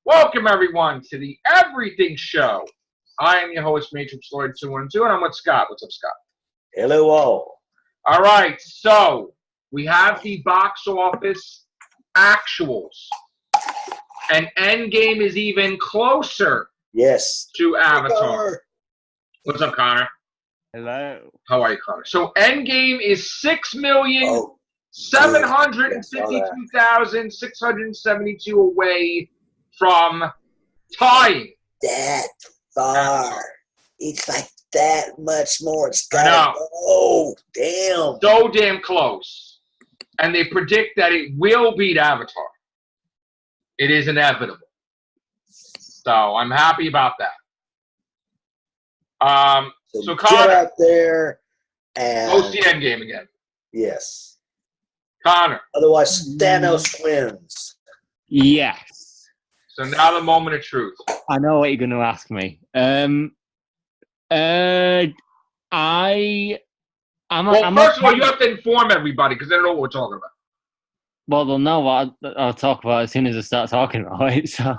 Welcome, everyone, to the Everything Show. I am your host, Matrix Lord 212, and I'm with Scott. What's up, Scott? Hello, all. All right, so we have the box office actuals, and Endgame is even closer to Avatar. What's up, Connor? Hello. How are you, Connor? So Endgame is 6,752,672 away from tying. That far. It's like that much more. It's got I know. Oh, damn. So damn close. And they predict that it will beat Avatar. It is inevitable. So I'm happy about that. So Connor, get out there and go see Endgame again. Yes. Connor. Otherwise, Thanos wins. Yes. So now the moment of truth. I know what you're going to ask me. First of all, you have to inform everybody because they don't know what we're talking about. Well, they'll know what I'll talk about as soon as I start talking about it. So,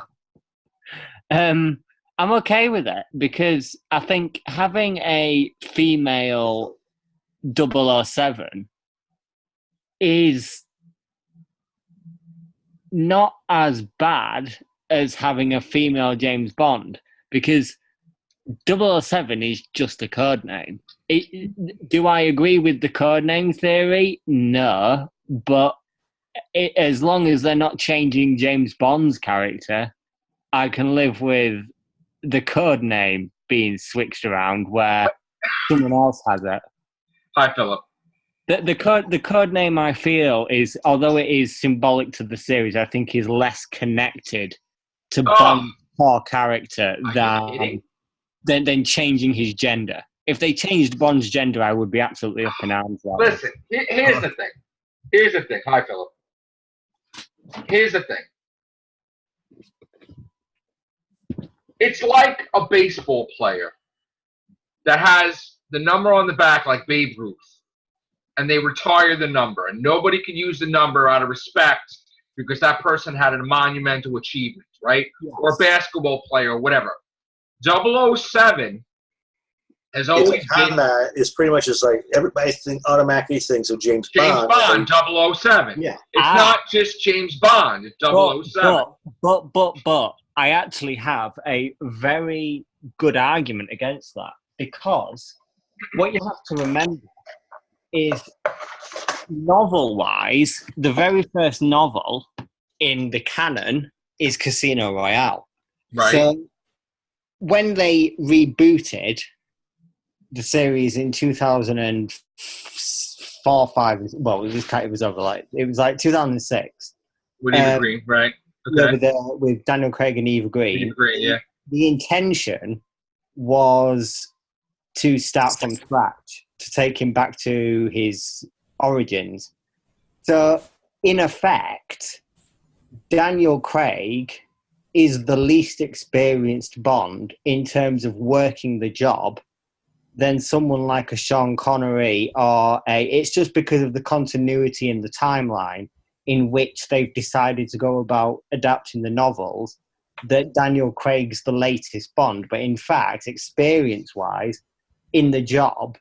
I'm okay with it because I think having a female 007 is not as bad as having a female James Bond because 007 is just a code name. Do I agree with the code name theory? No, but as long as they're not changing James Bond's character, I can live with the code name being switched around where someone else has it. Hi, Phillip. The code name I feel is, although it is symbolic to the series, I think is less connected to Bond's core character than changing his gender. If they changed Bond's gender, I would be absolutely up in arms. Listen, here's the thing. Hi, Phillip. Here's the thing. It's like a baseball player that has the number on the back like Babe Ruth, and they retire the number, and nobody can use the number out of respect because that person had a monumental achievement, right? Yes. Or a basketball player or whatever. 007 has always been that is pretty much just like everybody automatically thinks of James Bond. James Bond, 007. Yeah. It's not just James Bond, it's 007. But I actually have a very good argument against that because what you have to remember is novel-wise, the very first novel in the canon is Casino Royale. Right. So when they rebooted the series in 2004, 5, well, it was over it was like 2006. With Eva Green, right? Okay. Yeah, with Daniel Craig and Eva Green. Eva Green, yeah. The intention was to start from scratch, to take him back to his origins. So, in effect, Daniel Craig is the least experienced Bond in terms of working the job than someone like a Sean Connery it's just because of the continuity in the timeline in which they've decided to go about adapting the novels that Daniel Craig's the latest Bond. But in fact, experience-wise, in the job,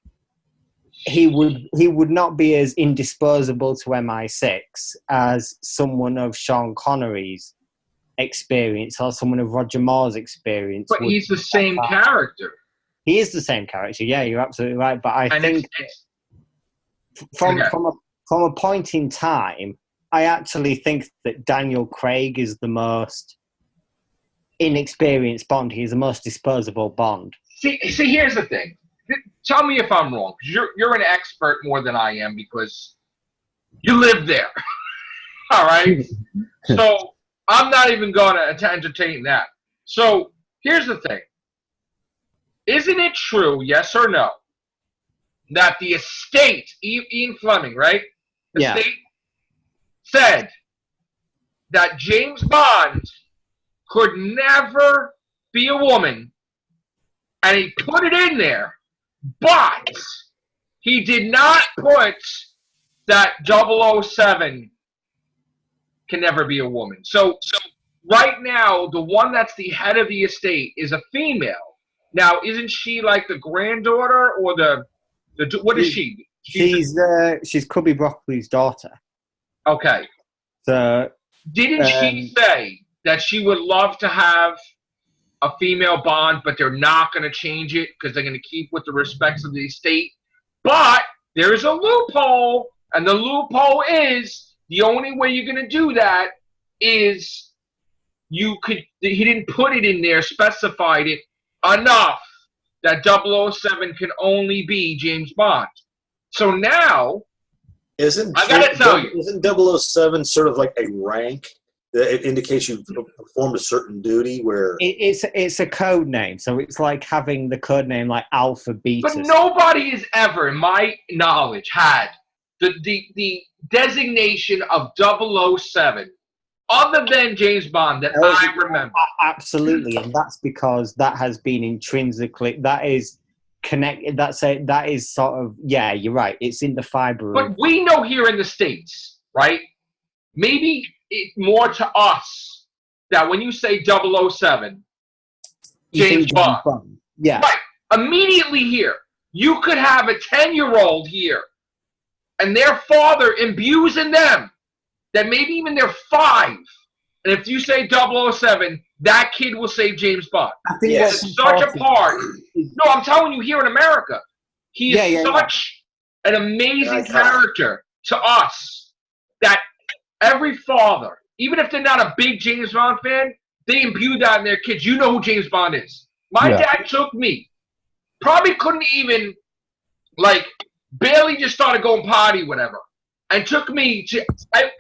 he would not be as indisposable to MI6 as someone of Sean Connery's experience or someone of Roger Moore's experience. But he's the same character. He is the same character. Yeah, you're absolutely right. But I think from a point in time, I actually think that Daniel Craig is the most inexperienced Bond. He's the most disposable Bond. See, here's the thing. Tell me if I'm wrong. You're an expert more than I am because you live there. All right? So I'm not even going to entertain that. So here's the thing. Isn't it true, yes or no, that the estate, Ian Fleming, right? Yeah. Estate said that James Bond could never be a woman, and he put it in there, but he did not put that 007 can never be a woman. So right now, the one that's the head of the estate is a female. Now, isn't she like the granddaughter or the what is she? She's Cubby Broccoli's daughter. Okay. So Didn't she say that she would love to have a female Bond, but they're not going to change it because they're going to keep with the respects of the estate? But there's a loophole, and the loophole is the only way you're going to do that is he didn't put it in there, specified it enough that 007 can only be James Bond. So now, Isn't I gotta tell you, isn't 007 sort of like a rank that it indicates you've performed a certain duty? Where it's a code name, so it's like having the code name like Alpha Beta. but nobody has ever, in my knowledge, had the designation of 007 other than James Bond that I remember. Absolutely, and that's because that has been intrinsically, that is connected, that is sort of, yeah, you're right, it's in the fiber. But we know here in the States, right, maybe it's more to us that when you say 007, James Bond. Yeah. Right, immediately here, you could have a 10-year-old here, and their father imbues in them that maybe even they're 5. And if you say 007, that kid will say James Bond. I think it's such a part. No, I'm telling you, here in America, he is such an amazing character to us that every father, even if they're not a big James Bond fan, they imbue that in their kids. You know who James Bond is. My dad took me, probably couldn't even, like, barely just started going potty, whatever, and took me to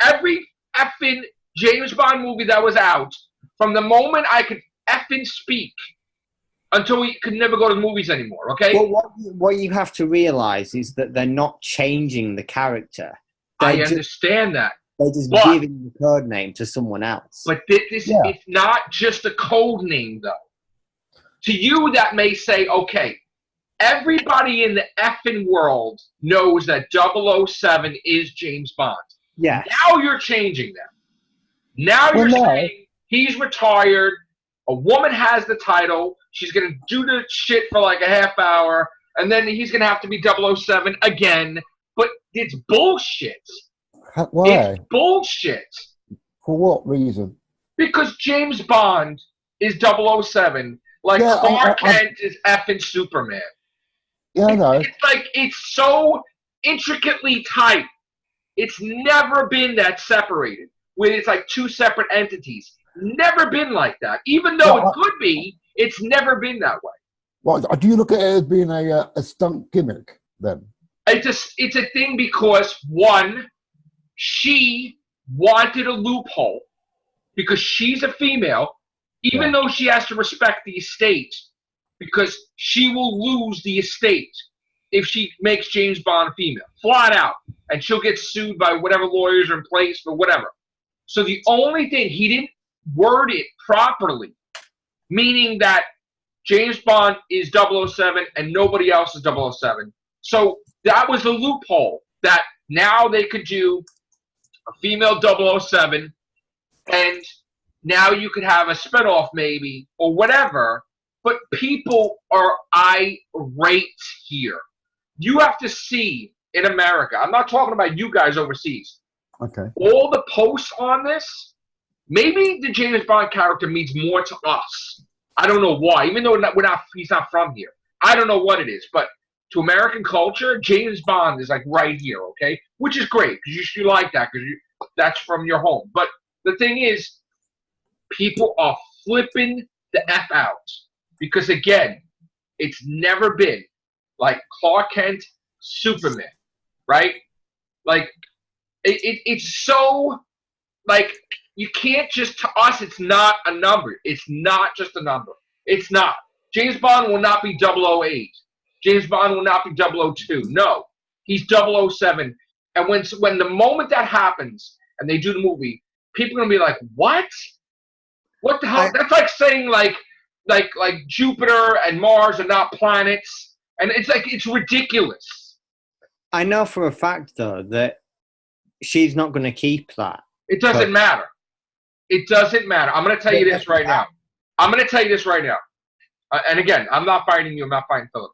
every effing James Bond movie that was out from the moment I could effing speak until we could never go to the movies anymore, okay? Well, what you have to realize is that they're not changing the character. I understand that. They're just giving the code name to someone else. But it's not just a code name, though. To you, that may say, okay, everybody in the effing world knows that 007 is James Bond. Yeah. Now you're changing them. Now you're saying he's retired. A woman has the title. She's going to do the shit for like a half hour, and then he's going to have to be 007 again. But it's bullshit. Why? It's bullshit. For what reason? Because James Bond is 007, like Clark Kent is effing Superman. Yeah, I know. It's like, it's so intricately tight. It's never been that separated, where it's like 2 separate entities. Never been like that. Even though it could be, it's never been that way. Well, do you look at it as being a stunt gimmick then? It's a thing because, one, she wanted a loophole because she's a female, even though she has to respect the estate, because she will lose the estate if she makes James Bond female, flat out, and she'll get sued by whatever lawyers are in place for whatever. So the only thing, he didn't word it properly, meaning that James Bond is 007 and nobody else is 007. So that was a loophole that now they could do a female 007, and now you could have a spinoff maybe or whatever. But people are irate here. You have to see in America. I'm not talking about you guys overseas. Okay. All the posts on this, maybe the James Bond character means more to us. I don't know why. Even though he's not from here. I don't know what it is. But to American culture, James Bond is like right here, okay? Which is great because you like that because that's from your home. But the thing is, people are flipping the F out. Because, again, it's never been like Clark Kent, Superman, right? Like, it's so, like, you can't just, to us, it's not a number. It's not just a number. It's not. James Bond will not be 008. James Bond will not be 002. No, he's 007. And when the moment that happens and they do the movie, people are going to be like, what? What the hell? That's like saying, like Jupiter and Mars are not planets, and it's ridiculous. I know for a fact though that she's not going to keep that. It doesn't matter. It doesn't matter. I'm going to tell you this right now. And again, I'm not fighting you. I'm not fighting Phillip.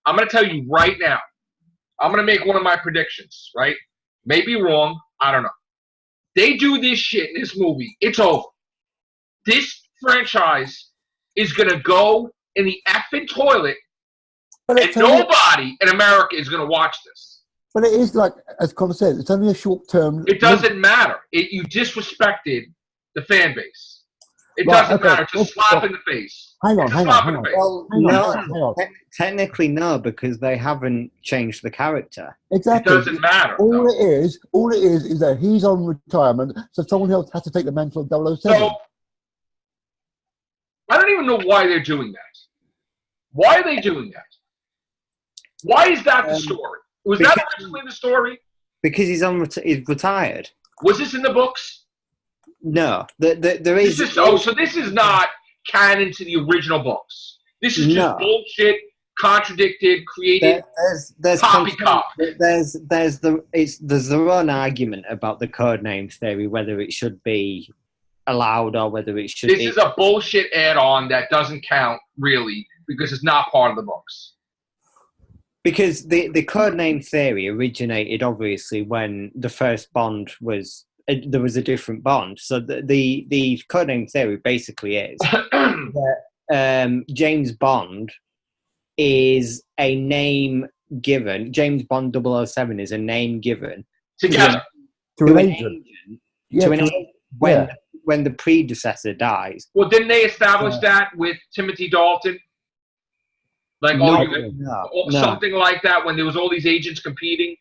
I'm going to tell you right now. I'm going to make one of my predictions, right? Maybe wrong. I don't know. They do this shit in this movie. It's over. This franchise is going to go in the effing toilet, and nobody in America is going to watch this. But it is like, as Connor said, it's only a short term. It doesn't matter. You disrespected the fan base. It doesn't matter. It's a slap in the face. Hang on. Well, no, technically no, because they haven't changed the character. Exactly. It doesn't matter. All it is that he's on retirement, so someone else has to take the mantle of 007. So, I don't even know why they're doing that. Why are they doing that? Why is that the story? Was that originally the story? Because he's retired. Was this in the books? No, there is. So this is not canon to the original books. This is just bullshit, contradicted, created, there's poppycock. There's their own argument about the codename theory, whether it should be allowed or whether it should. This is a bullshit add-on that doesn't count really because it's not part of the books. Because the codename theory originated obviously when the first Bond was. There was a different Bond. So the codename theory basically is that James Bond is a name given. James Bond 007 is a name given Together. To an agent. When the predecessor dies. Well, didn't they establish that with Timothy Dalton? Like something like that when there was all these agents competing?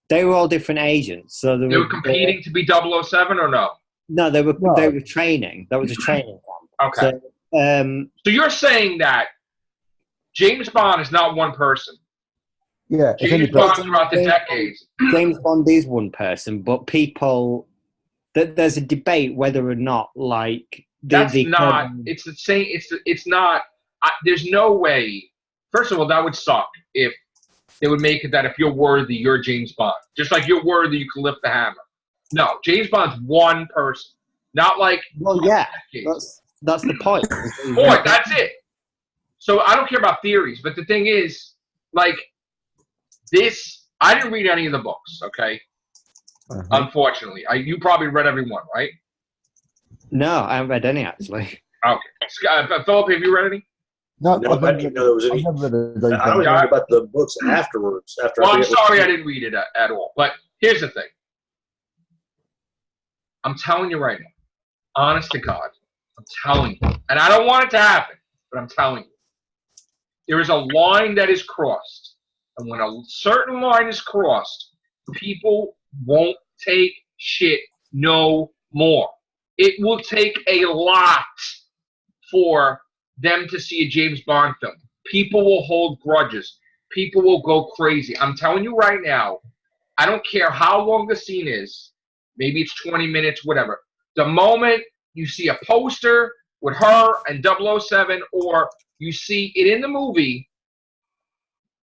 They were all different agents, so they were competing to be 007 or no? No, they were training. That was a training camp. Okay. So you're saying that James Bond is not one person. Yeah. James Bond throughout the decades. James Bond is one person, but people there's a debate whether or not it's the same. It's not. There's no way. First of all, that would suck if. They would make it that if you're worthy, you're James Bond. Just like you're worthy, you can lift the hammer. No, James Bond's one person. Not like... Well, yeah, that's the point. Boy, that's it. So I don't care about theories, but the thing is, this... I didn't read any of the books, okay? Unfortunately. You probably read every one, right? No, I haven't read any, actually. Okay. Phillip, have you read any? No, I didn't know there was any. I only learned about the books afterwards. I'm sorry I didn't read it at all. But here's the thing. I'm telling you right now, honest to God, I'm telling you, and I don't want it to happen, but I'm telling you, there is a line that is crossed, and when a certain line is crossed, people won't take shit no more. It will take a lot for them to see a James Bond film. People will hold grudges. People will go crazy. I'm telling you right now, I don't care how long the scene is. Maybe it's 20 minutes, whatever. The moment you see a poster with her and 007 or you see it in the movie,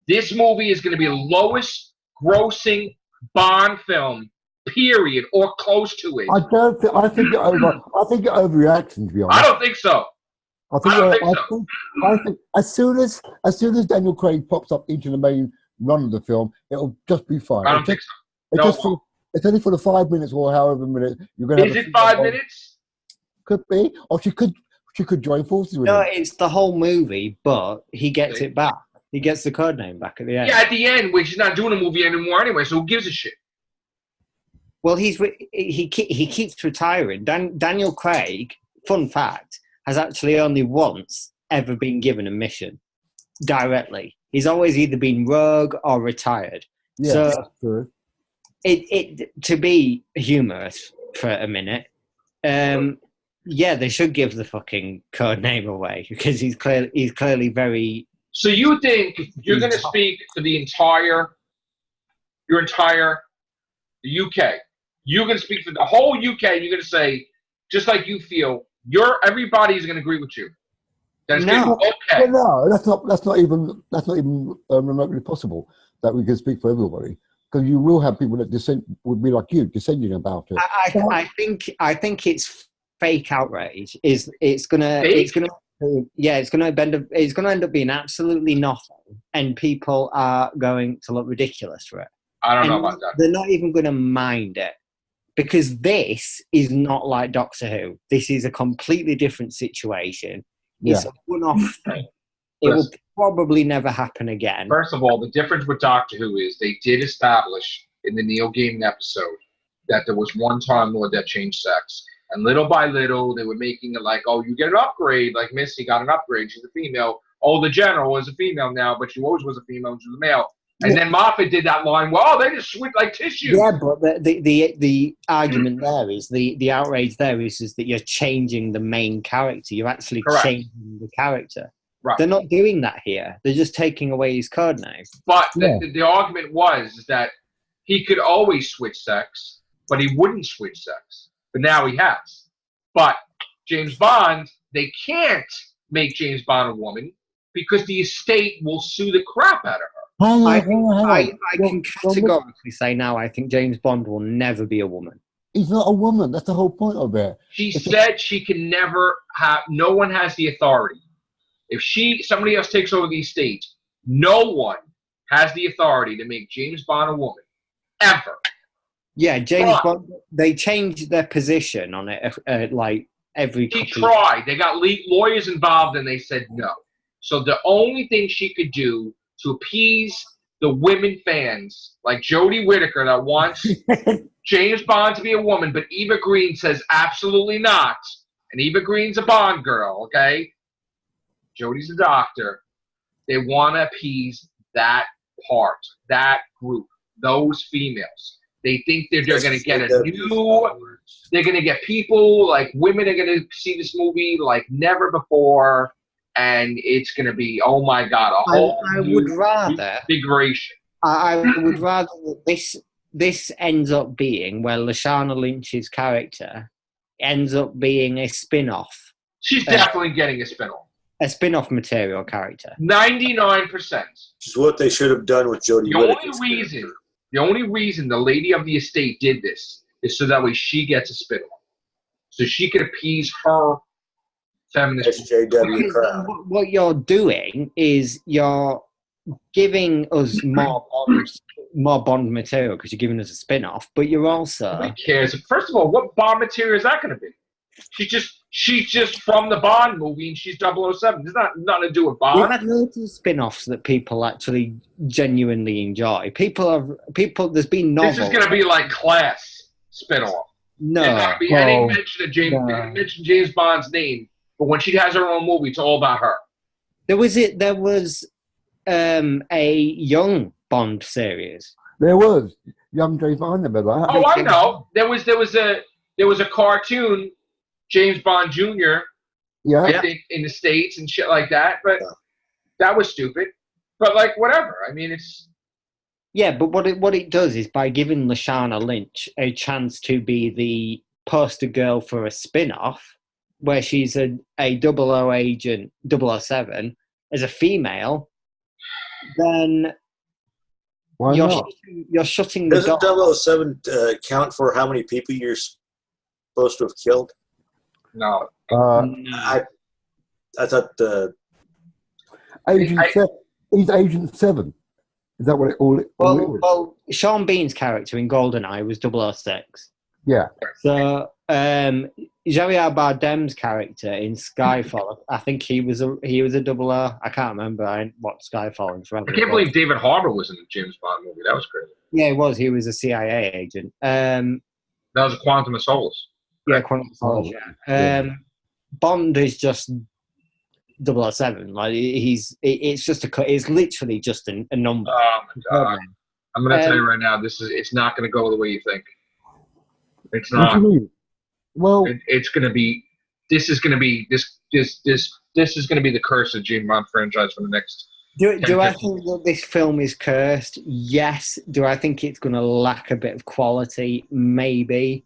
this movie is going to be the lowest grossing Bond film, period, or close to it. I think you're overreacting, to be honest. I don't think so. I think as soon as Daniel Craig pops up into the main run of the film, it'll just be fine. I don't think so. It's only for the 5 minutes or however minutes you're going to. Is it 5 minutes? Could be, or she could join forces with him. No, it's the whole movie, but he gets it back. He gets the codename back at the end. Yeah, at the end, which he's not doing a movie anymore anyway. So who gives a shit? Well, he keeps retiring. Daniel Craig, fun fact, has actually only once ever been given a mission directly. He's always either been rogue or retired. Yeah, so that's true. It to be humorous for a minute, yeah, they should give the fucking code name away because he's clearly very. So you think you're going to speak for your entire the UK? You're going to speak for the whole UK. And you're going to say, just like you feel, everybody's going to agree with you. That's okay. Well, no, that's not even remotely possible that we can speak for everybody. because you will have people that would be like you, dissenting about it. I think it's fake outrage. It's gonna end up being absolutely nothing, and people are going to look ridiculous for it. I don't know about that. They're not even going to mind it, because this is not like Doctor Who. This is a completely different situation. It's a one-off thing. It will probably never happen again. First of all, the difference with Doctor Who is they did establish in the Neil Gaiman episode that there was one Time Lord that changed sex. And little by little, they were making it like, oh, you get an upgrade. Like Missy got an upgrade. She's a female. Oh, the General is a female now, but she always was a female. She was a male. And then Moffat did that line, well, they just switch like tissue. Yeah, but the argument there is, the outrage there is that you're changing the main character. You're actually changing the character. Right. They're not doing that here. They're just taking away his code name. But the argument was that he could always switch sex, but he wouldn't switch sex. But now he has. But James Bond, they can't make James Bond a woman because the estate will sue the crap out of her. I can categorically say now, I think James Bond will never be a woman. He's not a woman. That's the whole point of it. She said she can never have, no one has the authority. If somebody else takes over the estate, no one has the authority to make James Bond a woman. Ever. Yeah, James Bond, they changed their position on it like every couple He tried. They got lawyers involved and they said no. So the only thing she could do to appease the women fans, like Jodie Whittaker that wants James Bond to be a woman, but Eva Green says absolutely not. And Eva Green's a Bond girl, okay? Jodie's a doctor. They want to appease that part, that group, those females. They think they're going to get they're going to get people, like women are going to see this movie like never before, and it's going to be, oh my God, a whole configuration. I would rather that this ends up being, where Lashana Lynch's character ends up being a spin-off. She's definitely getting a spin-off. A spin-off material character. 99%. Which is what they should have done with Jodie Whittaker. The only reason the lady of the estate did this is so that way she gets a spin-off. So she could appease her feminist. SJW crowd. What you're doing is you're giving us more Bond material because you're giving us a spin-off, but you're also... Who cares? First of all, what Bond material is that going to be? She's just from the Bond movie and she's 007. There's nothing to do with Bond. There are loads of spin-offs that people actually genuinely enjoy. There's been novels. This is going to be like Class spin-off. No. I didn't mention James Bond's name, but when she has her own movie, it's all about her. There was a young Bond series. There was young James Bond. I remember that. Oh, I know. There was a cartoon, James Bond Jr. Yeah. I think in the States and shit like that, but that was stupid. But like whatever. I mean, it's. Yeah, but what it does is by giving Lashana Lynch a chance to be the poster girl for a spin-off, where she's a 00 agent, 007, as a female, then you're shutting the door. Doesn't 007 count for how many people you're supposed to have killed? No. I thought he's Agent 7. Is that what it all is? Well, Sean Bean's character in GoldenEye was 006. Yeah. So Javier Bardem's character in Skyfall, I think he was a 00. I can't remember. I watched Skyfall in forever. I can't believe David Harbour was in the James Bond movie. That was crazy. Yeah, he was. He was a CIA agent. That was a Quantum of Solace. Yeah, Quantum of Solace. Yeah. Bond is just 007. Like it's literally just a number. Oh my God! I'm going to tell you right now, it's not going to go the way you think. It's not. What do you mean? Well, it's going to be. This is going to be this is going to be the curse of James Bond franchise for the next. Do I think that this film is cursed? Yes. Do I think it's going to lack a bit of quality? Maybe.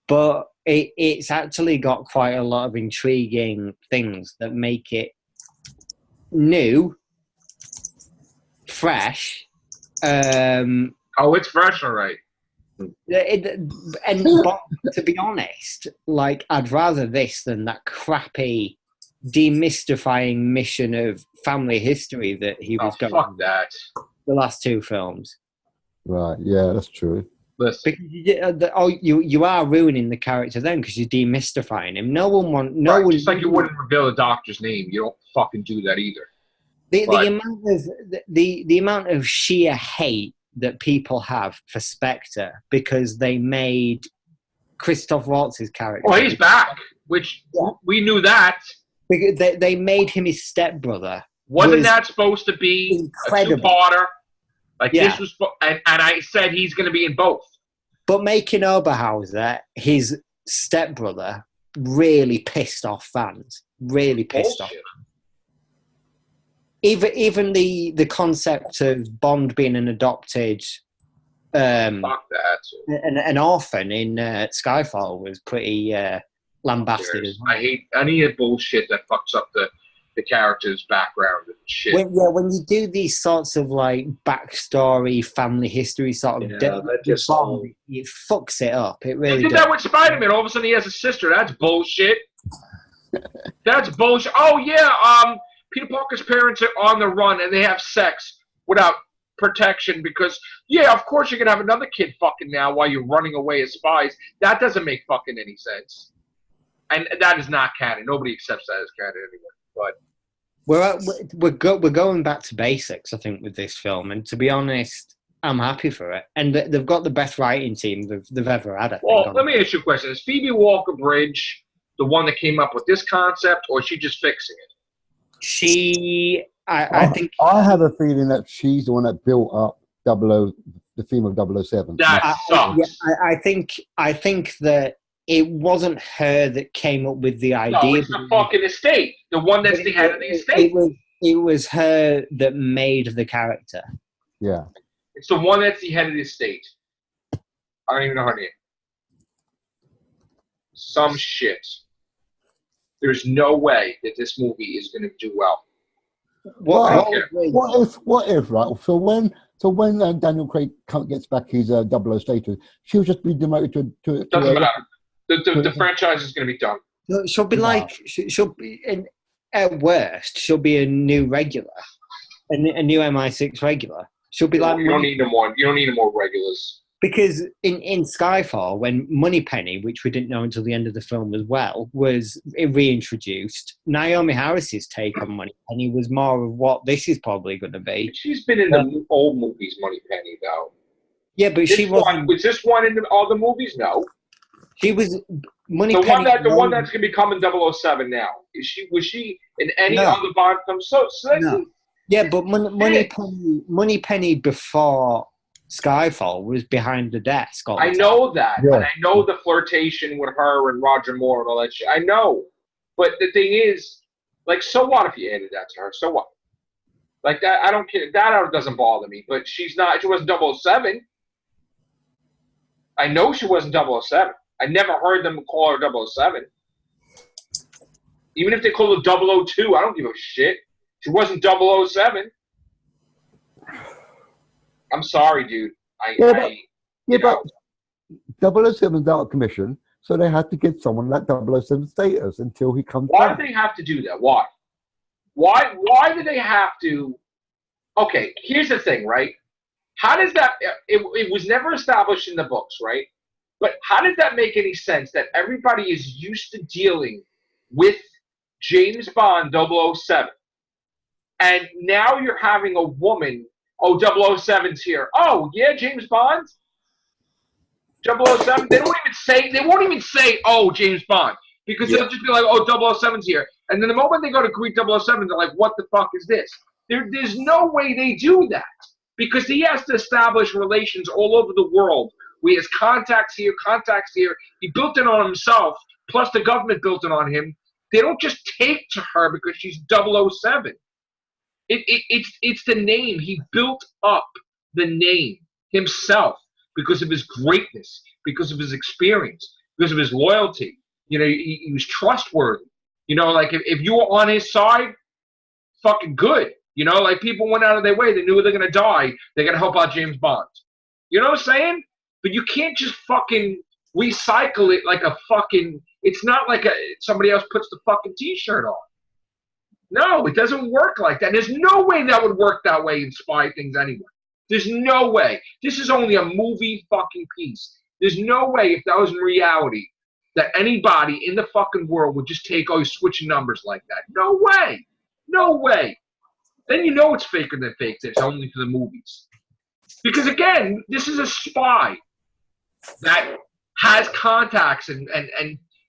But it's actually got quite a lot of intriguing things that make it new, fresh, Oh, it's fresh, all right. But to be honest, like, I'd rather this than that crappy demystifying mission of family history that he was going Fuck that. the last two films. Right. Yeah, that's true. Listen. Because you are ruining the character then because you're demystifying him. No one Just like you wouldn't reveal a doctor's name, you don't fucking do that either. The amount of sheer hate that people have for Spectre because they made Christoph Waltz's character. Well, he's back, which we knew that. Because they made him his stepbrother. Wasn't that supposed to be incredible. A two-parter? Like this was, and I said he's going to be in both. But making Oberhauser his stepbrother really pissed off fans. Really pissed off. Even the concept of Bond being an adopted Fuck that. an orphan in Skyfall was pretty lambasted as well. I hate any of bullshit that fucks up the character's background and shit. When you do these sorts of like backstory, family history sort of Bond, it fucks it up. It really did does. that with Spider-Man. All of a sudden he has a sister. That's bullshit. That's bullshit. Oh yeah, Peter Parker's parents are on the run and they have sex without protection because, yeah, of course you're going to have another kid fucking now while you're running away as spies. That doesn't make fucking any sense. And that is not canon. Nobody accepts that as canon anyway. But we're going back to basics, I think, with this film. And to be honest, I'm happy for it. And they've got the best writing team they've ever had, I think. Well, let me ask you a question. Is Phoebe Walker-Bridge the one that came up with this concept, or is she just fixing it? I think I have a feeling that she's the one that built up the theme of 007. That sucks. I think that it wasn't her that came up with the idea. No, it's the fucking estate. The one that's the head of the estate. It was her that made the character. Yeah. It's the one that's the head of the estate. I don't even know her name. Some shit. There's no way that this movie is going to do well. What if, right? So when Daniel Craig gets back his 00 status, she'll just be demoted to Doesn't matter. The franchise is going to be done. She'll be she'll be at worst, she'll be a new regular, a new MI6 regular. She'll be like, you don't need no more. You don't need no more regulars. Because in Skyfall, when Moneypenny, which we didn't know until the end of the film as well, was reintroduced, Naomi Harris's take on Moneypenny was more of what this is probably going to be. She's been in the old movies, Moneypenny, though. Yeah, but she wasn't. Was this one in all the movies? No. She was Moneypenny. The one that's going to be coming 007 now. Was she in any other Bond film? No. Yeah, but Moneypenny before Skyfall was behind the desk. I know that, and I know the flirtation with her and Roger Moore and all that shit. I know, but the thing is, like, so what if you added that to her? So what? Like that, I don't care. That doesn't bother me. But she wasn't 007. I know she wasn't 007. I never heard them call her 007. Even if they call her 002, I don't give a shit. She wasn't 007. I'm sorry, dude. But 007 is out of commission, so they had to get someone like 007 status until he comes back. Why do they have to do that? Why? Why do they have to? Okay, here's the thing, right? How does that? It was never established in the books, right? But how does that make any sense that everybody is used to dealing with James Bond 007, and now you're having a woman? Oh, 007's here. Oh, yeah, James Bond? 007? They won't even say, oh, James Bond. Because it'll just be like, oh, 007's here. And then the moment they go to greet 007, they're like, what the fuck is this? There's no way they do that. Because he has to establish relations all over the world. He has contacts here. He built it on himself, plus the government built it on him. They don't just take to her because she's 007. It's the name. He built up the name himself because of his greatness, because of his experience, because of his loyalty. You know, he was trustworthy. You know, like if you were on his side, fucking good. You know, like people went out of their way. They knew they're going to die. They're going to help out James Bond. You know what I'm saying? But you can't just fucking recycle it like a fucking. It's not like somebody else puts the fucking T-shirt on. No, it doesn't work like that. There's no way that would work that way in spy things anyway. There's no way. This is only a movie fucking piece. There's no way if that was in reality that anybody in the fucking world would just take switching numbers like that. No way. No way. Then you know it's faker than fake. It's only for the movies. Because again, this is a spy that has contacts and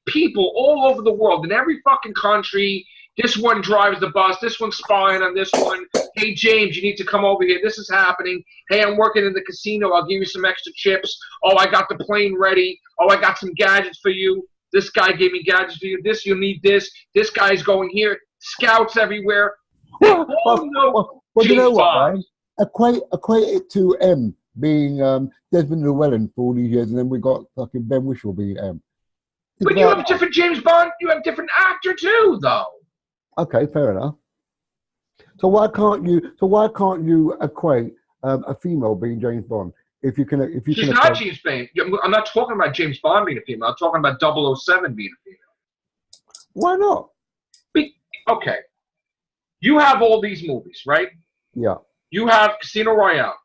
people all over the world in every fucking country. This one drives the bus. This one's spying on this one. Hey, James, you need to come over here. This is happening. Hey, I'm working in the casino. I'll give you some extra chips. Oh, I got the plane ready. Oh, I got some gadgets for you. This guy gave me gadgets for you. This, you'll need this. This guy's going here. Scouts everywhere. Well, you know what, right? Equate it to M being Desmond Llewellyn for all these years, and then we got fucking Ben Whishaw being M. But you have a different James Bond. You have a different actor too, though. Okay, fair enough. So why can't you equate a female being James Bond? If you can, she's not James Bond. I'm not talking about James Bond being a female. I'm talking about 007 being a female. Why not? Okay, you have all these movies, right? Yeah. You have Casino Royale,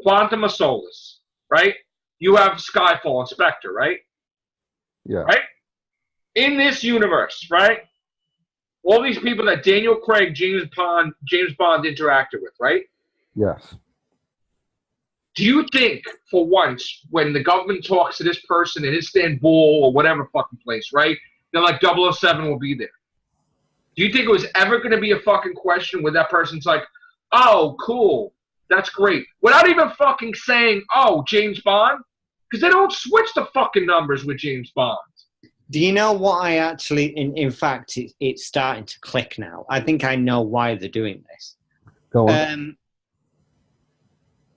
Quantum of Solace, right? You have Skyfall and Spectre, right? Yeah. Right? In this universe, right? All these people that Daniel Craig, James Bond interacted with, right? Yes. Do you think, for once, when the government talks to this person in Istanbul or whatever fucking place, right? They're like 007 will be there. Do you think it was ever going to be a fucking question where that person's like, oh, cool, that's great, without even fucking saying, oh, James Bond? Because they don't switch the fucking numbers with James Bond. Do you know what I actually, in fact, it's starting to click now. I think I know why they're doing this. Go on.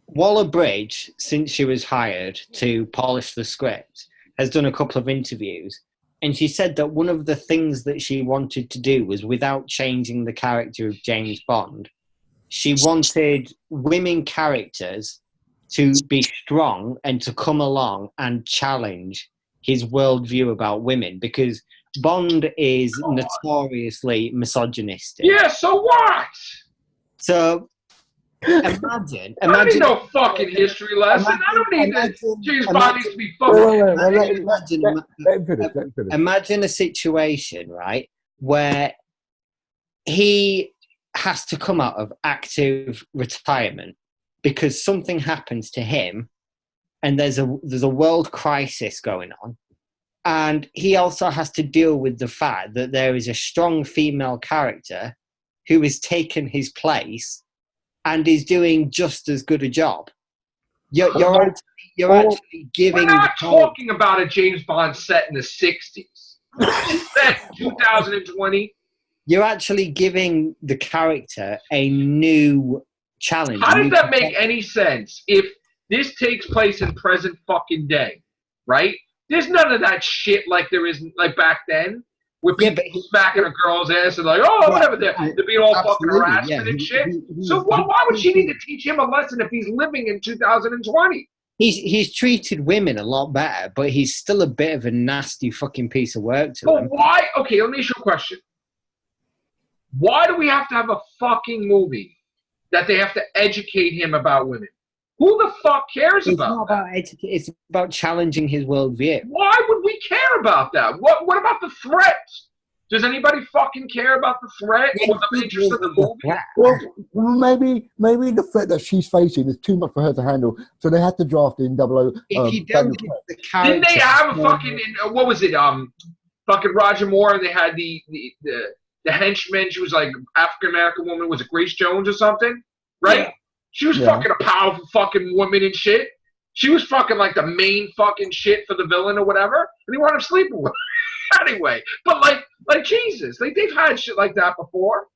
Waller-Bridge, since she was hired to polish the script, has done a couple of interviews. And she said that one of the things that she wanted to do was, without changing the character of James Bond, she wanted women characters to be strong and to come along and challenge his worldview about women, because Bond is notoriously misogynistic. Yeah, so what? So imagine. I don't need no fucking history lesson. I don't need that. James Bond needs to be fucking. Imagine a situation, right, where he has to come out of active retirement because something happens to him, and there's a world crisis going on, and he also has to deal with the fact that there is a strong female character who has taken his place and is doing just as good a job. You're actually giving. We're not talking about a James Bond set in the 60s. It's set in 2020. You're actually giving the character a new challenge. How does that make any sense if this takes place in present fucking day, right? There's none of that shit like there is like back then, with people smacking a girl's ass and like, oh, whatever, they're being all fucking harassment and shit. So why would she need to teach him a lesson if he's living in 2020? He's treated women a lot better, but he's still a bit of a nasty fucking piece of work to them. Why? Okay, let me ask you a question. Why do we have to have a fucking movie that they have to educate him about women? Who the fuck cares about that? It's about challenging his worldview. Why would we care about that? What about the threat? Does anybody fucking care about the threat or the interest of the movie? Well, maybe the threat that she's facing is too much for her to handle, so they had to draft in 00. If you don't give the character, didn't they have a fucking what was it? Fucking Roger Moore, and they had the henchman. She was like African American woman. Was it Grace Jones or something? Right? Yeah. She was fucking a powerful fucking woman and shit. She was fucking like the main fucking shit for the villain or whatever, and he wanted to sleep with her. Anyway, but like Jesus, like they've had shit like that before.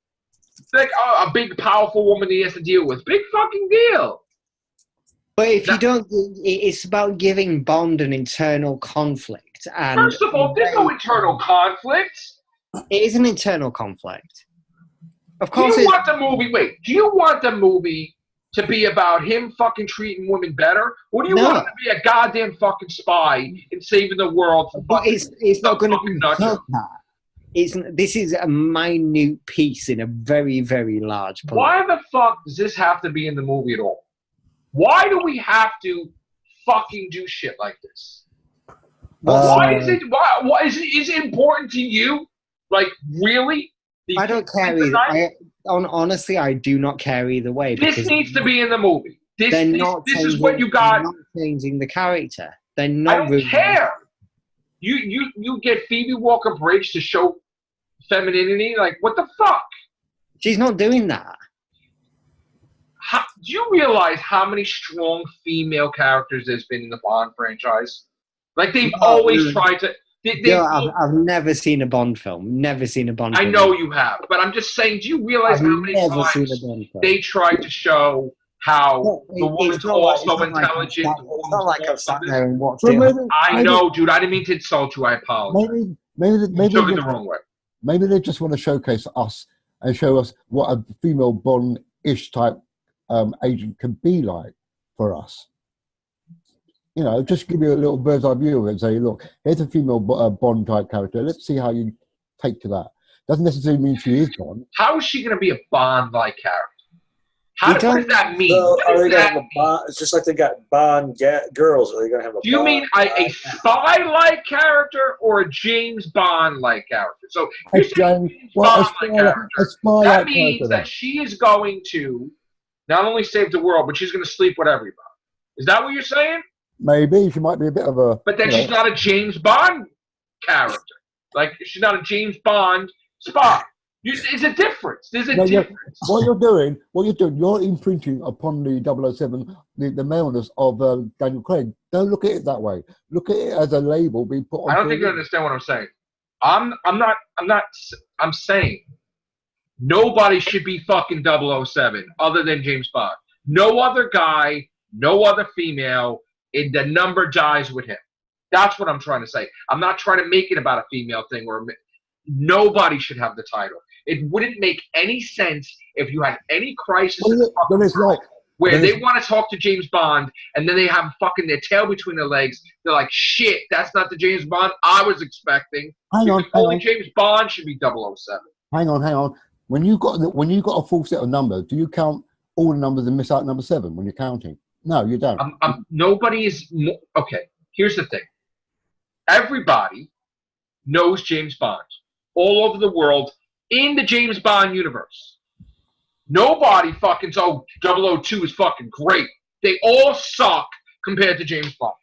Like a big powerful woman he has to deal with. Big fucking deal. But if you don't, it's about giving Bond an internal conflict. And first of all, there's no internal conflict. It is an internal conflict. Of course. Do you want the movie? Wait, do you want the movie to be about him fucking treating women better? Or do you No. want him to be a goddamn fucking spy and saving the world? But it's not going to be nutter. like that. This is a minute piece in a very, very large plot. Why the fuck does this have to be in the movie at all? Why do we have to fucking do shit like this? Why is it? Why is it important to you? Like, really? I don't care either. Honestly, I do not care either way. This needs to be in the movie. This is what you They're got. not changing the character. They're not. I don't really care. You get Phoebe Walker-Bridge to show femininity. Like, what the fuck? She's not doing that. Do you realize how many strong female characters there's been in the Bond franchise? Like, they've always tried to. I've never seen a Bond film. Never seen a Bond film. I know you have, but I'm just saying, do you realize how many times they tried to show how the woman's also intelligent? It's not like I've sat there and watched it. I know, dude. I didn't mean to insult you. I apologize. Maybe you took it the wrong way. Maybe they just want to showcase us and show us what a female Bond-ish type agent can be like for us. You know, just give you a little bird's eye view of it and say, look, here's a female Bond type character. Let's see how you take to that. Doesn't necessarily mean she is Bond. How is she going to be a Bond-like character? What does that mean? So are they going to have a Bond? It's just like they got Bond girls. Are they going to have a Do you Bond mean a spy-like character or a James Bond-like character? So you're saying Bond-like character. That means that she is going to not only save the world, but she's going to sleep with everybody. Is that what you're saying? Maybe she might be a bit of a. But then she's not a James Bond character. Like, she's not a James Bond spy. There's a difference. There's a difference. What you're doing, you're imprinting upon the 007, the maleness of Daniel Craig. Don't look at it that way. Look at it as a label being put on. I don't think you understand what I'm saying. I'm saying nobody should be fucking 007 other than James Bond. No other guy, no other female. The number dies with him. That's what I'm trying to say. I'm not trying to make it about a female thing or nobody should have the title. It wouldn't make any sense if you had any crisis in the world where they want to talk to James Bond and then they have fucking their tail between their legs. They're like, shit, that's not the James Bond I was expecting. Only James Bond should be 007. Hang on. When you got a full set of numbers, do you count all the numbers and miss out number 7 when you're counting? No, you don't. Nobody is... Okay, here's the thing. Everybody knows James Bond all over the world in the James Bond universe. Nobody fucking... Oh, 002 is fucking great. They all suck compared to James Bond.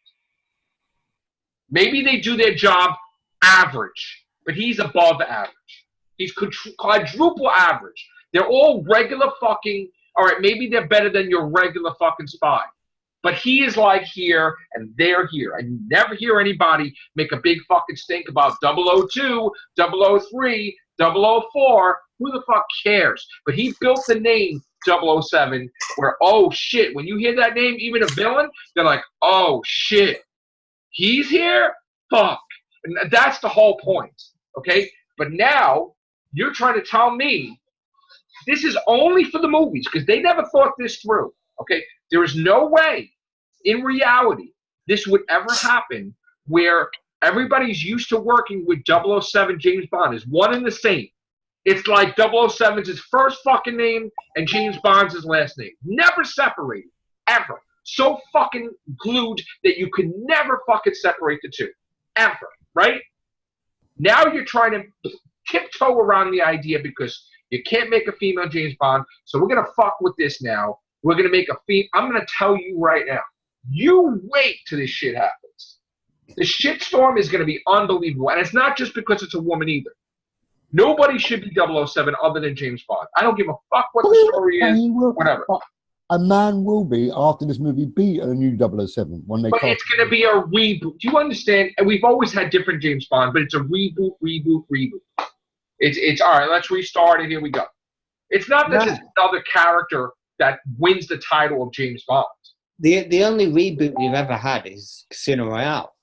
Maybe they do their job average, but he's above average. He's quadruple average. They're all regular fucking... All right, maybe they're better than your regular fucking spy. But he is like here, and they're here. And you never hear anybody make a big fucking stink about 002, 003, 004. Who the fuck cares? But he built the name 007 where, oh, shit, when you hear that name, even a villain, they're like, oh, shit, he's here? Fuck. And that's the whole point, okay? But now you're trying to tell me this is only for the movies because they never thought this through. Okay, there is no way in reality this would ever happen where everybody's used to working with 007 James Bond is one and the same. It's like 007's his first fucking name and James Bond's his last name. Never separated, ever. So fucking glued that you could never fucking separate the two, ever, right? Now you're trying to tiptoe around the idea because you can't make a female James Bond, so we're going to fuck with this now. We're going to make a female. I'm going to tell you right now. You wait till this shit happens. The shitstorm is going to be unbelievable. And it's not just because it's a woman either. Nobody should be 007 other than James Bond. I don't give a fuck what the story is, whatever. A man will be, after this movie, be a new 007. But it's going to be a reboot. Do you understand? And we've always had different James Bond, but it's a reboot. It's all right, let's restart it, here we go. It's not that it's another character that wins the title of James Bond. The only reboot we've ever had is Casino Royale.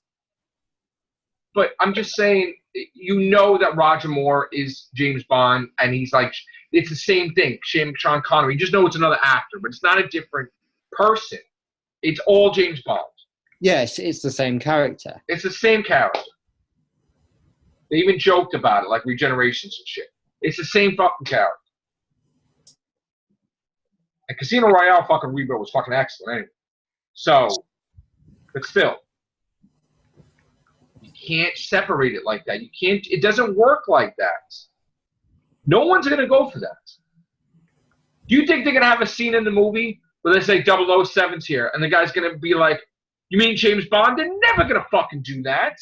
But I'm just saying, you know that Roger Moore is James Bond, and he's like, it's the same thing. Sean Connery. You just know it's another actor, but it's not a different person. It's all James Bond. Yes, it's the same character. It's the same character. They even joked about it, like regenerations and shit. It's the same fucking character. And Casino Royale fucking reboot was fucking excellent anyway. So, but still, you can't separate it like that. You can't. It doesn't work like that. No one's gonna go for that. Do you think they're gonna have a scene in the movie where they say 007's here, and the guy's gonna be like, "You mean James Bond?" They're never gonna fucking do that.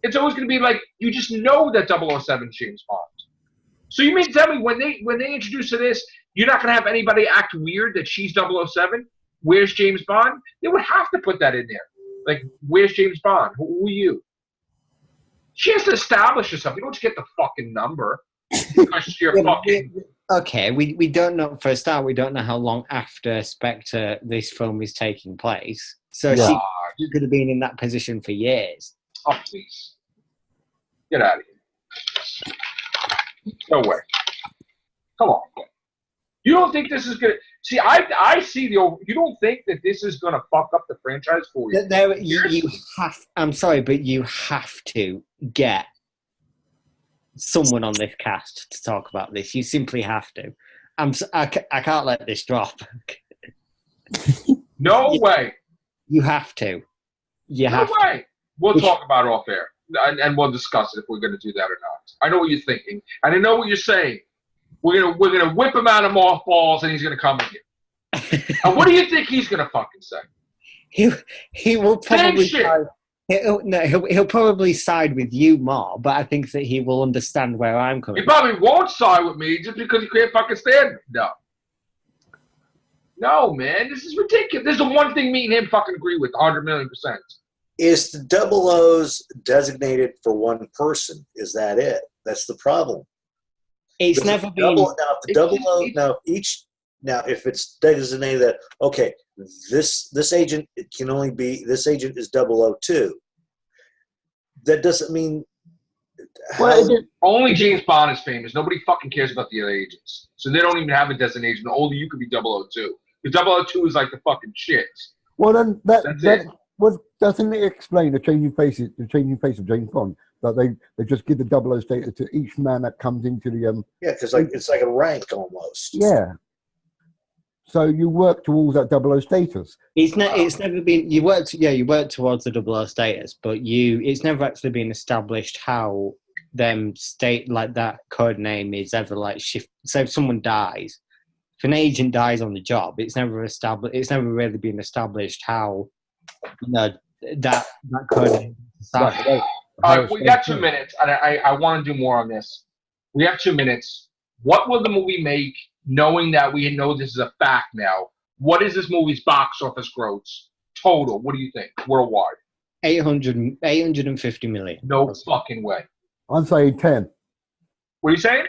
It's always gonna be like, you just know that 007's James Bond. So you mean to tell me when they introduce to this, you're not gonna have anybody act weird that she's 007? Where's James Bond? They would have to put that in there. Like, where's James Bond? Who are you? She has to establish herself. You don't just get the fucking number because you're fucking. Okay, we don't know. For a start, we don't know how long after Spectre this film is taking place. So she could have been in that position for years. Oh, please. Get out of here. No way. Come on. You don't think this is going to... See, I see the... You don't think that this is going to fuck up the franchise for you? You have... I'm sorry, but you have to get someone on this cast to talk about this. You simply have to. I can't let this drop. No way. You have to. No way. We'll talk about it off air, and we'll discuss it if we're going to do that or not. I know what you're thinking, and I know what you're saying. We're gonna whip him out of mothballs, and he's gonna come in here. And what do you think he's gonna fucking say? He will probably he'll probably side with you more, but I think that he will understand where I'm coming. He probably won't side with me just because he can't fucking stand me. No, man, this is ridiculous. This is the one thing me and him fucking agree with 100,000,000%. Is the double O's designated for one person? Is that it? That's the problem. It's never been. Now, if it's designated that, okay, this agent can only be, this agent is 002. That doesn't mean. Only James Bond is famous. Nobody fucking cares about the other agents. So they don't even have a designation. Only you could be 002. Because 002 is like the fucking shit. Well, then doesn't it explain the changing face of James Bond? That they just give the 00 status to each man that comes into the because it's like a rank almost. Yeah. So you work towards that 00 status. It's never been. You work towards the 00 status, but it's never actually been established how them state like that code name is ever like shift. So if someone dies, if an agent dies on the job, it's never established. It's never really been established how that code name is established. All right, we got 2 minutes, and I want to do more on this. We have 2 minutes. What will the movie make, knowing that we know this is a fact now? What is this movie's box office gross total? What do you think, worldwide? 850 million. No fucking way. I'm saying 10. What are you saying?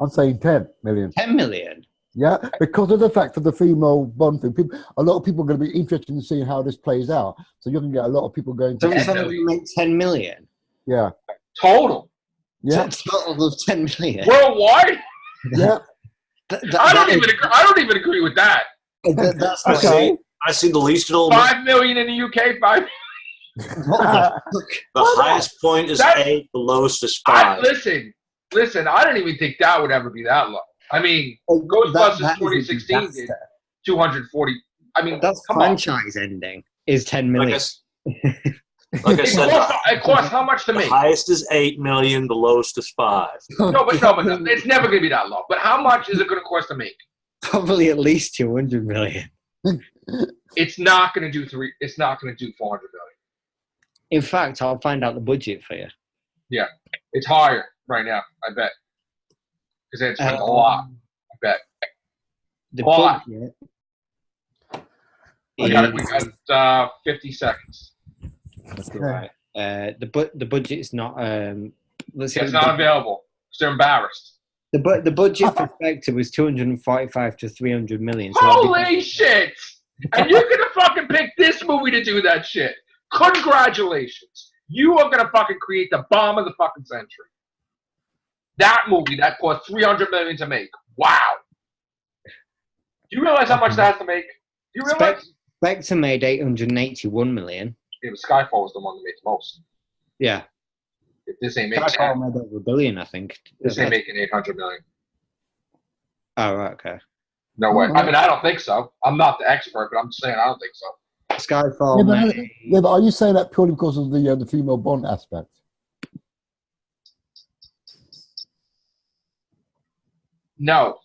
I'm saying 10 million. 10 million? Yeah, because of the fact of the female Bond thing. A lot of people are going to be interested in seeing how this plays out. So you're going to get a lot of people going to... So it's going to make 10 million? Yeah. Total? Yeah. Total of 10 million? Worldwide? Yeah. I don't even agree with that. That's okay. I see the least of all. 5 million in the UK. 5. The highest point is 8. The lowest is 5. Listen. I don't even think that would ever be that low. I mean, Ghostbusters 2016 did 240. I mean, that's franchise ending is 10 million. Like I said, it costs how much to make? The highest is 8 million. The lowest is 5. No, but it's never going to be that low. But how much is it going to cost to make? Probably at least 200 million. It's not going to do 3. It's not going to do 400 million. In fact, I'll find out the budget for you. Yeah, it's higher right now. I bet because they spent a lot. I bet the budget. We got 50 seconds. That's right. The budget is not. It's not available. They're embarrassed. The budget for Spectre was 245 to 300 million. So holy shit! And you're gonna fucking pick this movie to do that shit. Congratulations! You are gonna fucking create the bomb of the fucking century. That movie that cost 300 million to make. Wow. Do you realize how much that has to make? Do you realize? Spectre made 881 million. Yeah, but Skyfall was the one that made the most. Yeah. If this ain't making Skyfall made over $1 billion, I think. this ain't making 800 million. Oh, right, okay. No way. I mean, I don't think so. I'm not the expert, but I'm just saying I don't think so. Skyfall made... Yeah, but are you saying that purely because of the female Bond aspect? No.